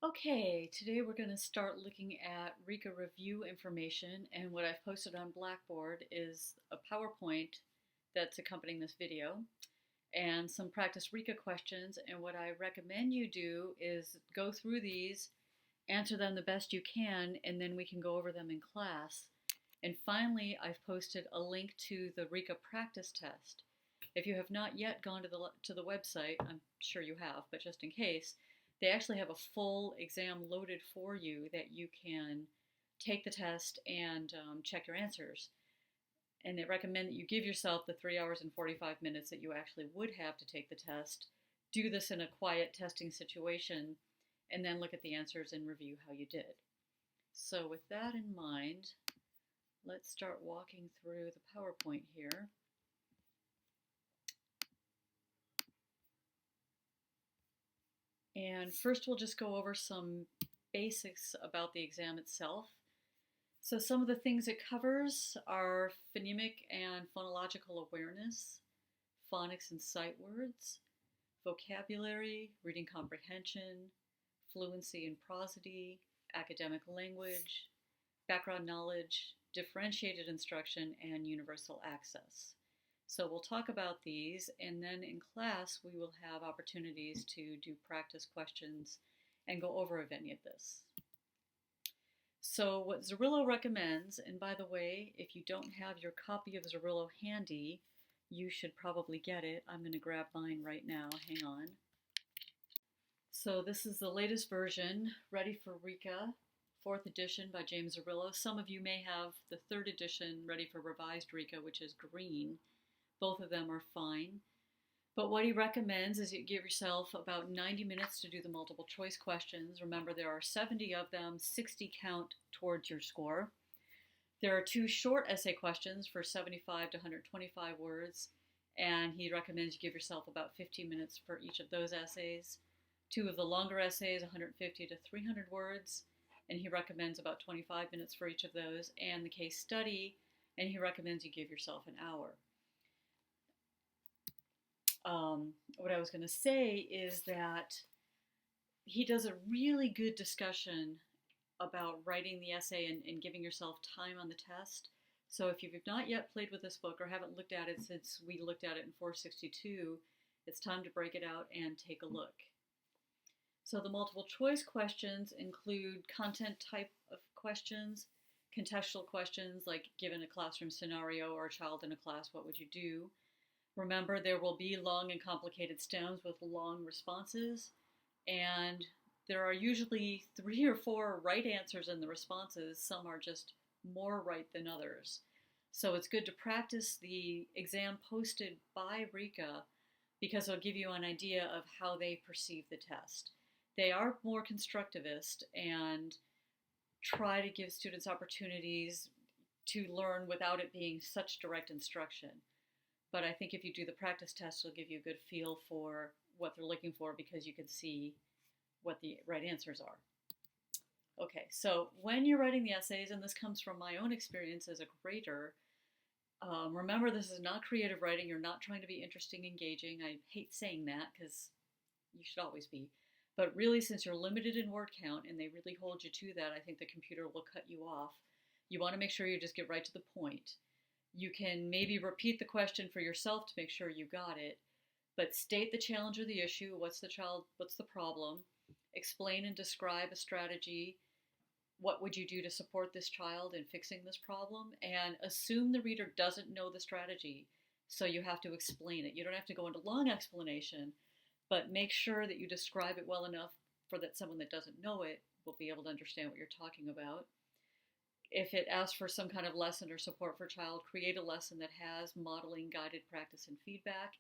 Okay, today we're going to start looking at RICA review information, and what I've posted on Blackboard is a PowerPoint that's accompanying this video and some practice RICA questions. And what I recommend you do is go through these, answer them the best you can, and then we can go over them in class. And finally, I've posted a link to the RICA practice test. If you have not yet gone to the website, I'm sure you have, but just in case, they actually have a full exam loaded for you that you can take the test and check your answers. And they recommend that you give yourself the 3 hours and 45 minutes that you actually would have to take the test. Do this in a quiet testing situation, and then look at the answers and review how you did. So with that in mind, let's start walking through the PowerPoint here. And first we'll just go over some basics about the exam itself. So some of the things it covers are phonemic and phonological awareness, phonics and sight words, vocabulary, reading comprehension, fluency and prosody, academic language, background knowledge, differentiated instruction, and universal access. So we'll talk about these, and then in class we will have opportunities to do practice questions and go over any of this. So what Zerillo recommends, and by the way, if you don't have your copy of Zerillo handy, you should probably get it. I'm going to grab mine right now. Hang on. So this is the latest version, ready for RICA, 4th edition by James Zerillo. Some of you may have the 3rd edition, ready for revised RICA, which is green. Both of them are fine. But what he recommends is you give yourself about 90 minutes to do the multiple choice questions. Remember, there are 70 of them, 60 count towards your score. There are 2 short essay questions for 75 to 125 words, and he recommends you give yourself about 15 minutes for each of those essays. 2 of the longer essays, 150 to 300 words, and he recommends about 25 minutes for each of those, and the case study, and he recommends you give yourself an hour. What I was going to say is that he does a really good discussion about writing the essay and giving yourself time on the test. So if you've not yet played with this book or haven't looked at it since we looked at it in 462, it's time to break it out and take a look. So the multiple choice questions include content type of questions, contextual questions like given a classroom scenario or a child in a class, what would you do? Remember, there will be long and complicated stems with long responses, and there are usually 3 or 4 right answers in the responses. Some are just more right than others. So it's good to practice the exam posted by RICA because it'll give you an idea of how they perceive the test. They are more constructivist and try to give students opportunities to learn without it being such direct instruction. But I think if you do the practice test, it'll give you a good feel for what they're looking for because you can see what the right answers are. Okay, so when you're writing the essays, and this comes from my own experience as a grader, remember this is not creative writing. You're not trying to be interesting, engaging. I hate saying that because you should always be. But really, since you're limited in word count and they really hold you to that, I think the computer will cut you off. You want to make sure you just get right to the point. You can maybe repeat the question for yourself to make sure you got it, but state the challenge or the issue. What's the problem? Explain and describe a strategy. What would you do to support this child in fixing this problem? And assume the reader doesn't know the strategy, so you have to explain it. You don't have to go into long explanation, but make sure that you describe it well enough for that someone that doesn't know it will be able to understand what you're talking about. If it asks for some kind of lesson or support for a child, create a lesson that has modeling, guided practice, and feedback.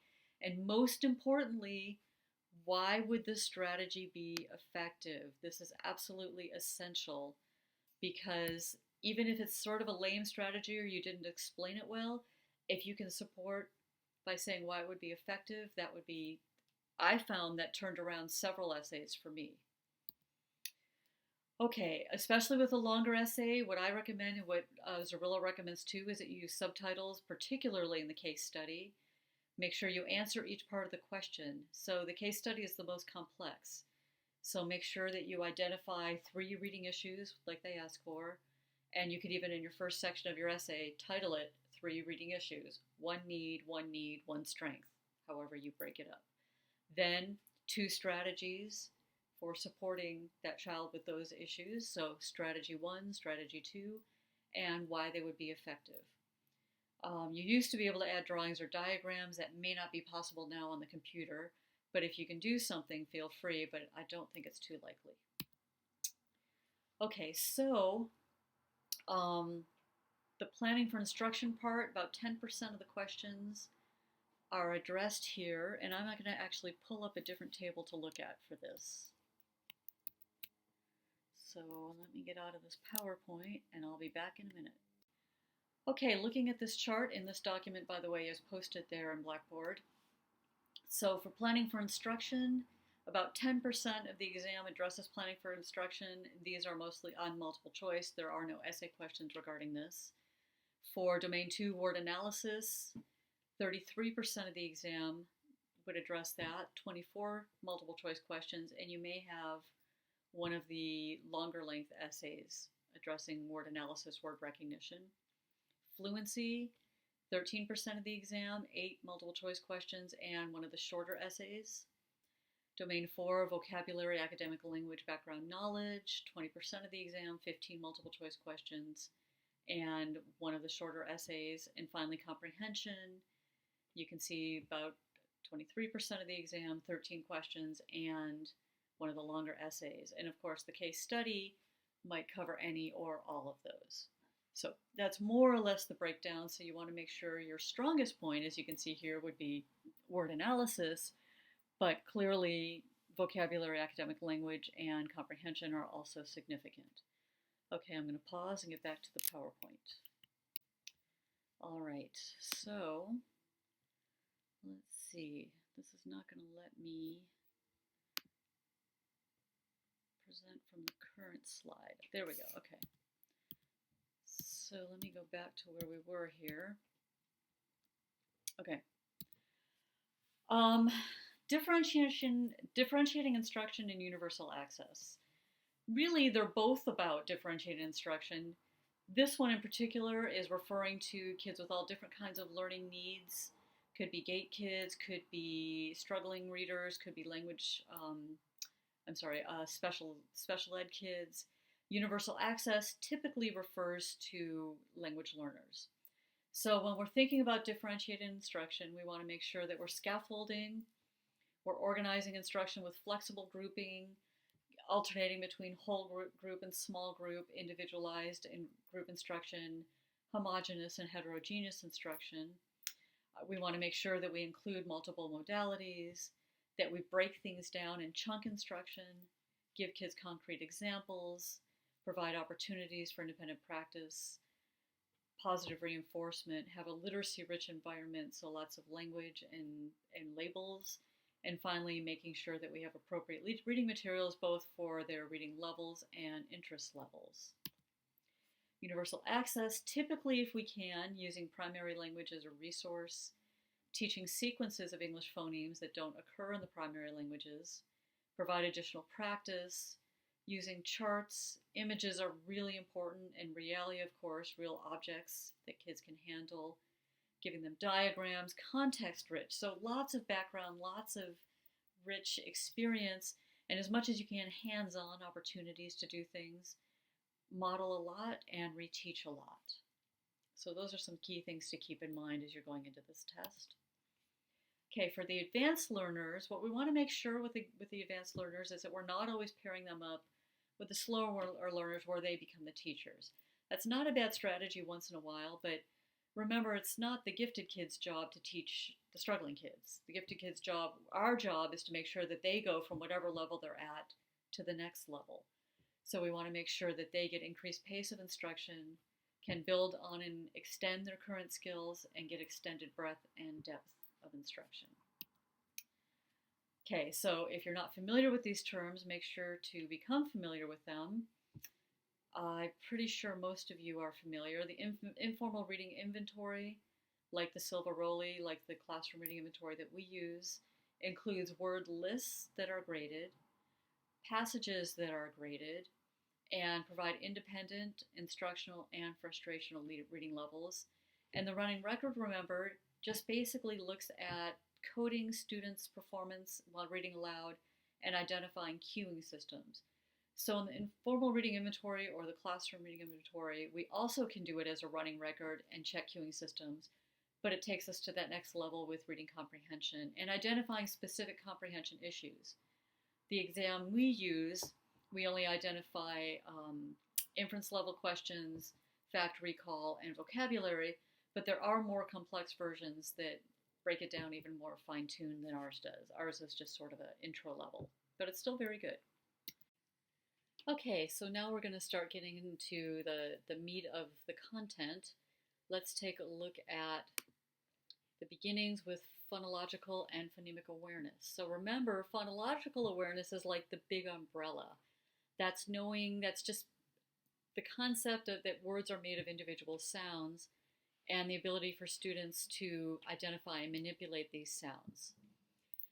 And most importantly, why would this strategy be effective? This is absolutely essential because even if it's sort of a lame strategy or you didn't explain it well, if you can support by saying why it would be effective, that would be, I found that turned around several essays for me. Okay, especially with a longer essay, what I recommend and what Zerillo recommends too is that you use subtitles, particularly in the case study. Make sure you answer each part of the question. So the case study is the most complex. So make sure that you identify 3 reading issues like they ask for, and you could even in your first section of your essay title it 3 reading issues, 1 need, 1 strength, however you break it up. Then 2 strategies for supporting that child with those issues, so strategy 1, strategy 2, and why they would be effective. You used to be able to add drawings or diagrams. That may not be possible now on the computer, but if you can do something, feel free, but I don't think it's too likely. Okay, so the planning for instruction part, about 10% of the questions are addressed here, and I'm not going to actually pull up a different table to look at for this. So let me get out of this PowerPoint, and I'll be back in a minute. Okay, looking at this chart in this document, by the way, is posted there in Blackboard. So for planning for instruction, about 10% of the exam addresses planning for instruction. These are mostly on multiple choice. There are no essay questions regarding this. For Domain 2 word analysis, 33% of the exam would address that, 24 multiple choice questions, and you may have one of the longer length essays addressing word analysis, word recognition. Fluency, 13% of the exam, 8 multiple choice questions, and one of the shorter essays. Domain 4, vocabulary, academic language, background knowledge, 20% of the exam, 15 multiple choice questions, and one of the shorter essays. And finally, comprehension, you can see about 23% of the exam, 13 questions, and one of the longer essays. And of course, the case study might cover any or all of those. So that's more or less the breakdown. So you want to make sure your strongest point, as you can see here, would be word analysis, but clearly vocabulary, academic language, and comprehension are also significant. Okay, I'm going to pause and get back to the PowerPoint. All right, so let's see. This is not going to let me present from the current slide. There we go, okay. So let me go back to where we were here. Okay. Differentiating instruction and universal access. Really, they're both about differentiated instruction. This one in particular is referring to kids with all different kinds of learning needs. Could be gate kids, could be struggling readers, could be language, special ed kids. Universal access typically refers to language learners. So when we're thinking about differentiated instruction, we want to make sure that we're scaffolding, we're organizing instruction with flexible grouping, alternating between whole group and small group, individualized and group instruction, homogeneous and heterogeneous instruction. We want to make sure that we include multiple modalities, that we break things down in chunk instruction, give kids concrete examples, provide opportunities for independent practice, positive reinforcement, have a literacy-rich environment, so lots of language and labels, and finally making sure that we have appropriate reading materials both for their reading levels and interest levels. Universal access, typically if we can, using primary language as a resource, teaching sequences of English phonemes that don't occur in the primary languages, provide additional practice, using charts. Images are really important, and reality, of course, real objects that kids can handle, giving them diagrams, context-rich, so lots of background, lots of rich experience, and as much as you can, hands-on opportunities to do things, model a lot, and reteach a lot. So those are some key things to keep in mind as you're going into this test. Okay, for the advanced learners, what we want to make sure with the advanced learners is that we're not always pairing them up with the slower learners where they become the teachers. That's not a bad strategy once in a while, but remember, it's not the gifted kids' job to teach the struggling kids. The gifted kids' job, our job, is to make sure that they go from whatever level they're at to the next level. So we want to make sure that they get increased pace of instruction, can build on and extend their current skills, and get extended breadth and depth of instruction. Okay, so if you're not familiar with these terms, make sure to become familiar with them. I'm pretty sure most of you are familiar. The informal reading inventory, like the Silveroli, like the classroom reading inventory that we use, includes word lists that are graded, passages that are graded, and provide independent, instructional, and frustrational reading levels. And the running record, remember, just basically looks at coding students' performance while reading aloud and identifying cueing systems. So in the informal reading inventory or the classroom reading inventory, we also can do it as a running record and check cueing systems, but it takes us to that next level with reading comprehension and identifying specific comprehension issues. The exam we use, we only identify inference level questions, fact recall, and vocabulary, but there are more complex versions that break it down even more fine-tuned than ours does. Ours is just sort of an intro level, but it's still very good. Okay, so now we're going to start getting into the meat of the content. Let's take a look at the beginnings with phonological and phonemic awareness. So remember, phonological awareness is like the big umbrella. That's just the concept that words are made of individual sounds and the ability for students to identify and manipulate these sounds.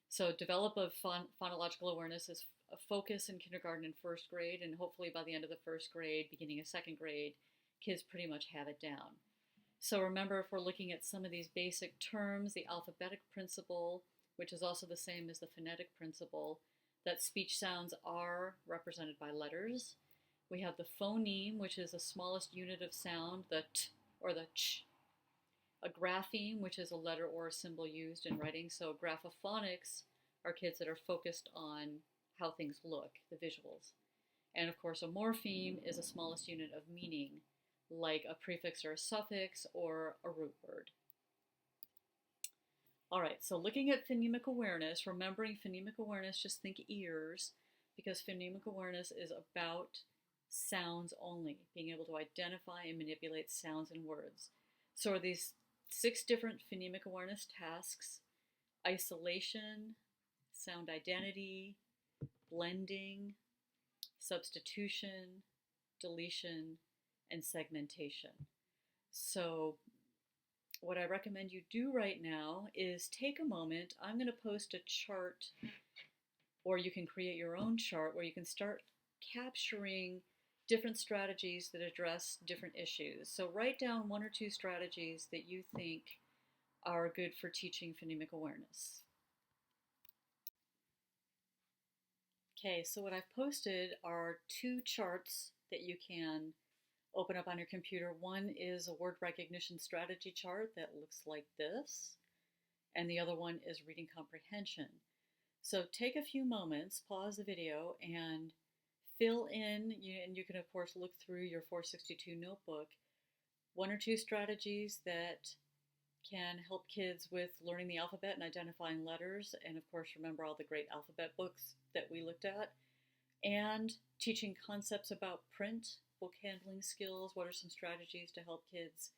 So develop a phonological awareness is a focus in kindergarten and first grade, and hopefully by the end of the first grade, beginning of second grade, kids pretty much have it down. So remember, if we're looking at some of these basic terms, the alphabetic principle, which is also the same as the phonetic principle, that speech sounds are represented by letters. We have the phoneme, which is the smallest unit of sound, the t or the ch. A grapheme, which is a letter or a symbol used in writing. So graphophonics are kids that are focused on how things look, the visuals. And of course, a morpheme is the smallest unit of meaning, like a prefix or a suffix or a root word. All right, so looking at phonemic awareness, remembering phonemic awareness, just think ears, because phonemic awareness is about sounds only, being able to identify and manipulate sounds and words. So are these 6 different phonemic awareness tasks: isolation, sound identity, blending, substitution, deletion, and segmentation. So what I recommend you do right now is take a moment. I'm going to post a chart, or you can create your own chart where you can start capturing different strategies that address different issues. So write down 1 or 2 strategies that you think are good for teaching phonemic awareness. Okay, so what I've posted are 2 charts that you can open up on your computer. One is a word recognition strategy chart that looks like this, and the other one is reading comprehension. So take a few moments, pause the video, and fill in, and you can of course look through your 462 notebook, 1 or 2 strategies that can help kids with learning the alphabet and identifying letters, and of course remember all the great alphabet books that we looked at, and teaching concepts about print, book handling skills. What are some strategies to help kids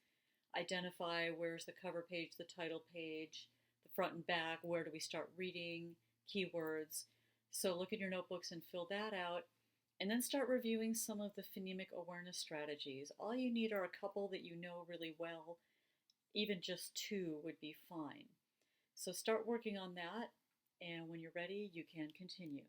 identify where's the cover page, the title page, the front and back, where do we start reading, keywords. So look at your notebooks and fill that out, and then start reviewing some of the phonemic awareness strategies. All you need are a couple that you know really well. Even just 2 would be fine. So start working on that, and when you're ready, you can continue.